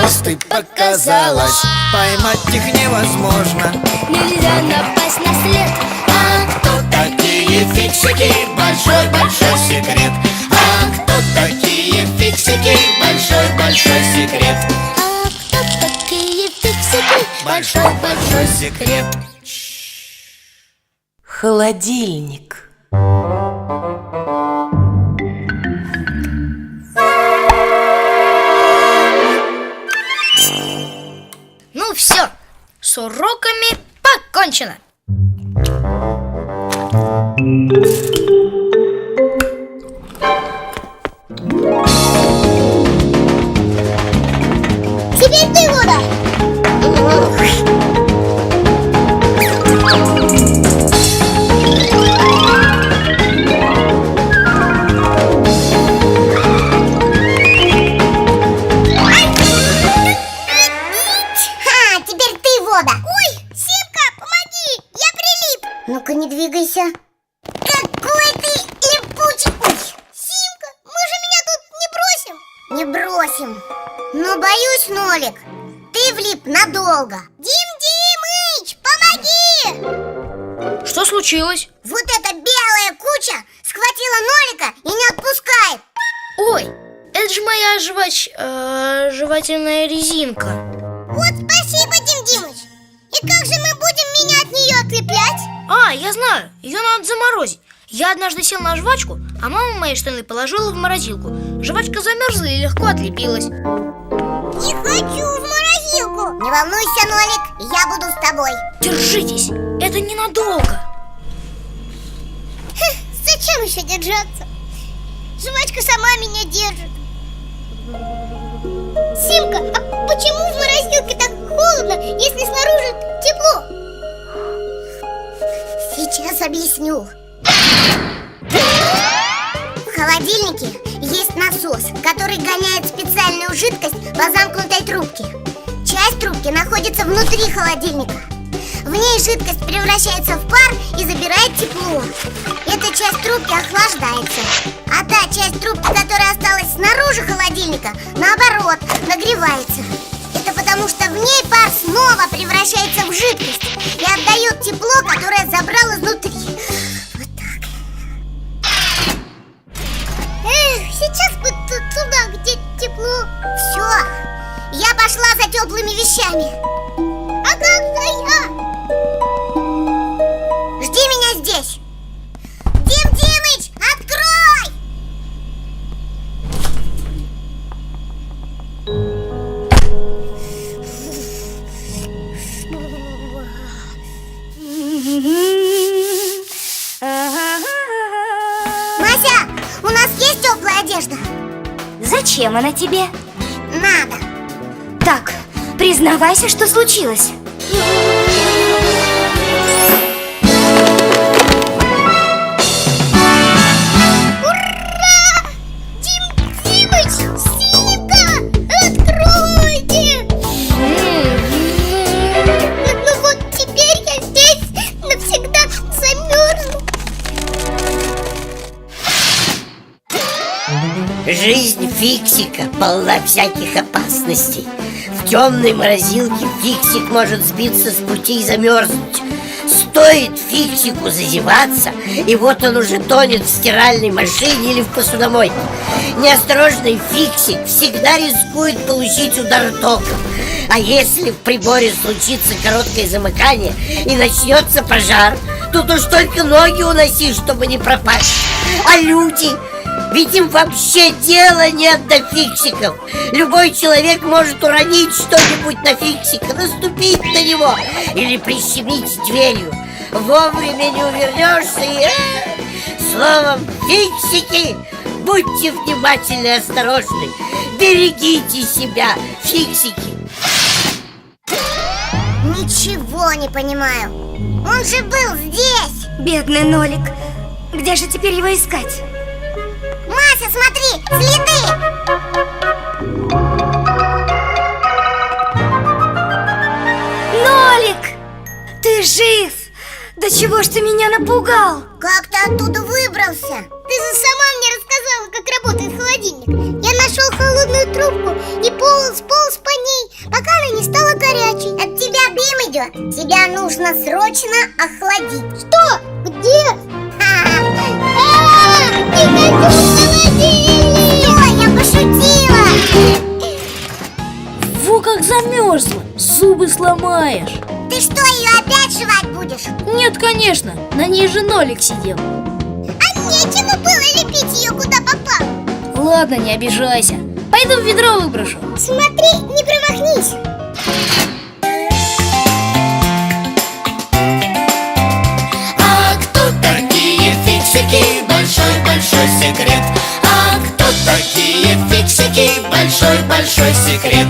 звезды показалось, поймать их невозможно. Нельзя напасть на след. А кто такие фиксики? Большой-большой секрет. А кто такие фиксики? Большой-большой секрет. А кто такие фиксики? Большой-большой секрет. Холодильник. Ну все, с уроками покончено. Теперь ты, Луда. Теперь ты, Вода. Ой, Симка, помоги, я прилип. Ну-ка, не двигайся. Какой ты липучий. Ой, Симка, мы же меня тут не бросим. Не бросим. Но боюсь, Нолик, ты влип надолго. Дим-Димыч, помоги. Что случилось? Вот эта белая куча схватила Нолика и не отпускает. Ой, это же моя жевательная резинка. Вот спасибо, Дим-Димыч. И как же мы будем меня от нее отлеплять? А, я знаю, ее надо заморозить. Я однажды сел на жвачку, а мама мои штаны положила в морозилку. Жвачка замерзла и легко отлепилась. Не хочу в морозилку. Не волнуйся, Нолик, я буду с тобой. Держитесь, это ненадолго. Зачем еще держаться? Жвачка сама меня держит. Симка, а почему в морозилке так холодно, если снаружи тепло? Сейчас объясню. В холодильнике есть насос, который гоняет специальную жидкость по замкнутой трубке. Часть трубки находится внутри холодильника. В ней жидкость превращается в пар и забирает тепло. Эта часть трубки охлаждается. А та часть трубки, которая осталась снаружи холодильника, наоборот, нагревается. Это потому, что в ней пар снова превращается в жидкость и отдает тепло, которое забрал изнутри. Вот так. Сейчас бы туда, где тепло. Все, я пошла за теплыми вещами. А как же я? Жди меня здесь. Дим-Димыч, открой! Мася, у нас есть теплая одежда? Зачем она тебе? Надо. Так, признавайся, что случилось. Ура! Дим-Димыч, Симка, откройте! Ну вот теперь я здесь навсегда замерзну. Жизнь Фиксика полна всяких опасностей. В темной морозилке Фиксик может сбиться с пути и замерзнуть. Стоит Фиксику зазеваться, и вот он уже тонет в стиральной машине или в посудомойке. Неосторожный Фиксик всегда рискует получить удар током. А если в приборе случится короткое замыкание и начнется пожар, тут уж только ноги уноси, чтобы не пропасть. А люди... Ведь им вообще дела нет до фиксиков. Любой человек может уронить что-нибудь на фиксика, наступить на него или прищемить дверью. Вовремя не увернешься и... Словом, фиксики, будьте внимательны и осторожны. Берегите себя, фиксики. Ничего не понимаю. Он же был здесь. Бедный Нолик. Где же теперь его искать? Мася, смотри, следы! Нолик! Ты жив! Да чего ж ты меня напугал? Как ты оттуда выбрался? Ты же сама мне рассказала, как работает холодильник. Я нашел холодную трубку и полз по ней. Тебя нужно срочно охладить. Что? Где? Не хочу в холодильник! Стой, я пошутила! Во как замерзла, зубы сломаешь. Ты что, ее опять жевать будешь? Нет, конечно, на ней же нолик сидел. А нечего было лепить ее куда попало. Ладно, не обижайся. Пойду в ведро выброшу. Смотри, не промахнись. А кто такие фиксики? Большой-большой секрет. А кто такие фиксики? Большой-большой секрет.